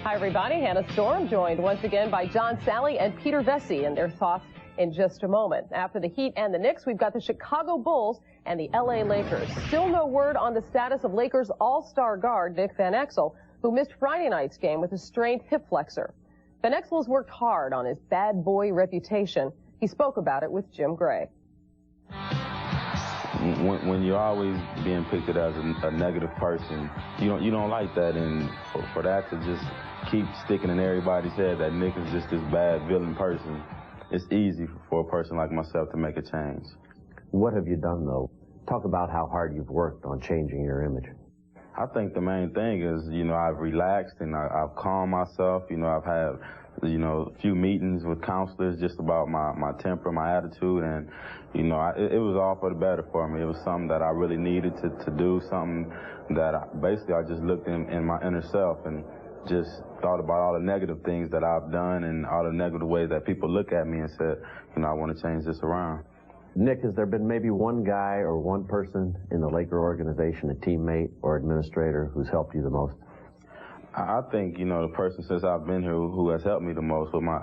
Hi, everybody. Hannah Storm joined once again by John Sally and Peter Vesey and their thoughts in just a moment. After the Heat and the Knicks, we've got the Chicago Bulls and the LA Lakers. Still no word on the status of Lakers all-star guard Nick Van Exel, who missed Friday night's game with a strained hip flexor. Van Exel has worked hard on his bad boy reputation. He spoke about it with Jim Gray. When you're always being pictured as a negative person, you don't like that, and for that to just keep sticking in everybody's head that Nick is just this bad villain person, it's easy for a person like myself to make a change. What have you done, though? Talk about how hard you've worked on changing your image. I think the main thing is, I've relaxed and I've calmed myself. I've had, a few meetings with counselors just about my temper, my attitude, and, it was all for the better for me. It was something that I really needed to do, something that I just looked in my inner self and just thought about all the negative things that I've done and all the negative ways that people look at me and said, I want to change this around. Nick, has there been maybe one guy or one person in the Laker organization, a teammate or administrator, who's helped you the most? I think, the person since I've been here who has helped me the most with my,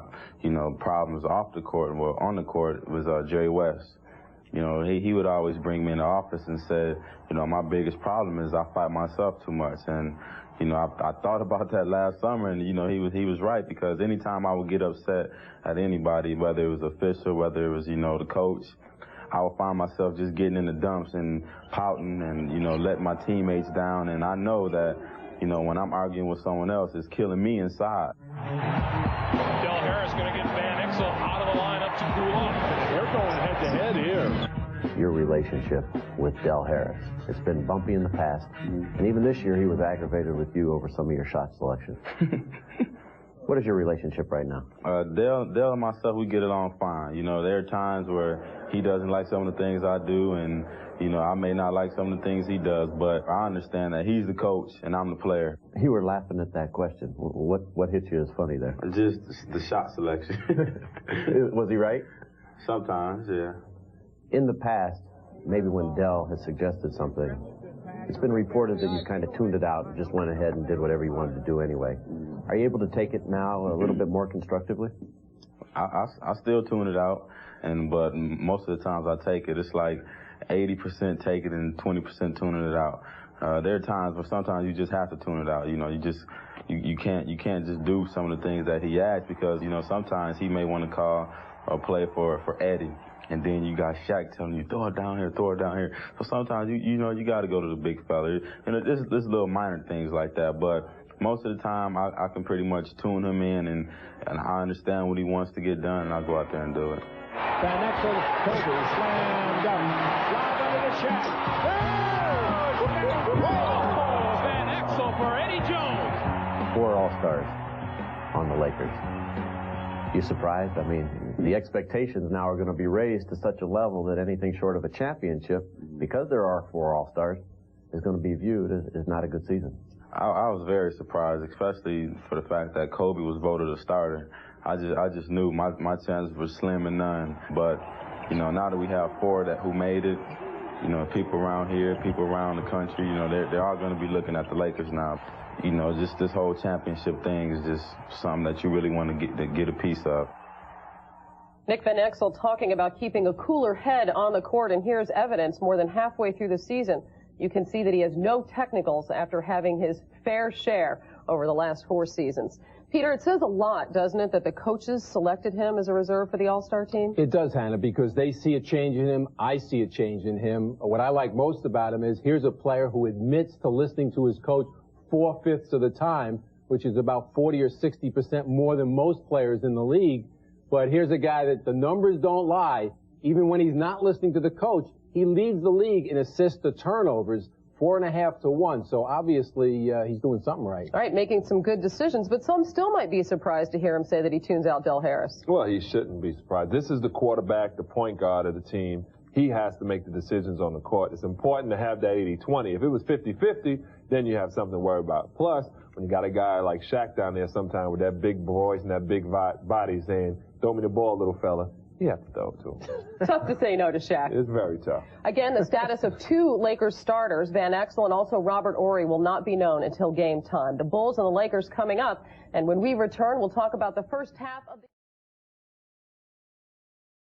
problems off the court, well, on the court, was Jerry West. He would always bring me in the office and say, my biggest problem is I fight myself too much. And, I thought about that last summer, and, he was right, because anytime I would get upset at anybody, whether it was official, whether it was, the coach, I would find myself just getting in the dumps and pouting and, letting my teammates down. And I know that, when I'm arguing with someone else, it's killing me inside. Del Harris going to get Van Exel out of the lineup to cool off. They're going head-to-head here. Your relationship with Del Harris, it's been bumpy in the past, and even this year he was aggravated with you over some of your shot selection. What is your relationship right now? Del and myself, we get along fine. There are times where he doesn't like some of the things I do, and, I may not like some of the things he does, but I understand that he's the coach and I'm the player. You were laughing at that question. What hit you as funny there? Just the shot selection. Was he right? Sometimes, yeah. In the past, maybe when Del has suggested something, it's been reported that you kind of tuned it out and just went ahead and did whatever you wanted to do anyway. Are you able to take it now a little bit more constructively? I still tune it out, but most of the times I take it. It's like 80% take it and 20% tuning it out. There are times where sometimes you just have to tune it out. You can't just do some of the things that he asks, because sometimes he may want to call or play for Eddie, and then you got Shaq telling you, throw it down here, throw it down here. So sometimes you got to go to the big fella. There's little minor things like that, but most of the time I can pretty much tune him in, and I understand what he wants to get done, and I go out there and do it. Van Exel, Kobe, slam dunk, lob under the Shaq. Oh, Van Exel for Eddie Jones. 4 All-Stars on the Lakers. You surprised? I mean, the expectations now are going to be raised to such a level that anything short of a championship, because there are 4 All-Stars, is going to be viewed as not a good season. I was very surprised, especially for the fact that Kobe was voted a starter. I just knew my chances were slim and none. But, now that we have 4 who made it, people around here, people around the country, they're all going to be looking at the Lakers now. Just this whole championship thing is just something that you really want to get a piece of. Nick Van Exel talking about keeping a cooler head on the court, and here's evidence more than halfway through the season. You can see that he has no technicals after having his fair share over the last 4 seasons. Peter, it says a lot, doesn't it, that the coaches selected him as a reserve for the All-Star team? It does, Hannah, because they see a change in him. I see a change in him. What I like most about him is here's a player who admits to listening to his coach 4/5 of the time, which is about 40 or 60% more than most players in the league. But here's a guy that the numbers don't lie. Even when he's not listening to the coach, he leads the league in assists to turnovers, 4.5 to 1. So obviously he's doing something right. All right, making some good decisions, but some still might be surprised to hear him say that he tunes out Del Harris. Well, he shouldn't be surprised. This is the quarterback, the point guard of the team. He has to make the decisions on the court. It's important to have that 80-20. If it was 50-50, then you have something to worry about. Plus, when you got a guy like Shaq down there sometime with that big voice and that big body saying, throw me the ball, little fella, You have to throw it to him. Tough to say no to Shaq. It's very tough. Again, the status of two Lakers starters, Van Exel and also Robert Horry, will not be known until game time. The Bulls and the Lakers coming up, and when we return, we'll talk about the first half of the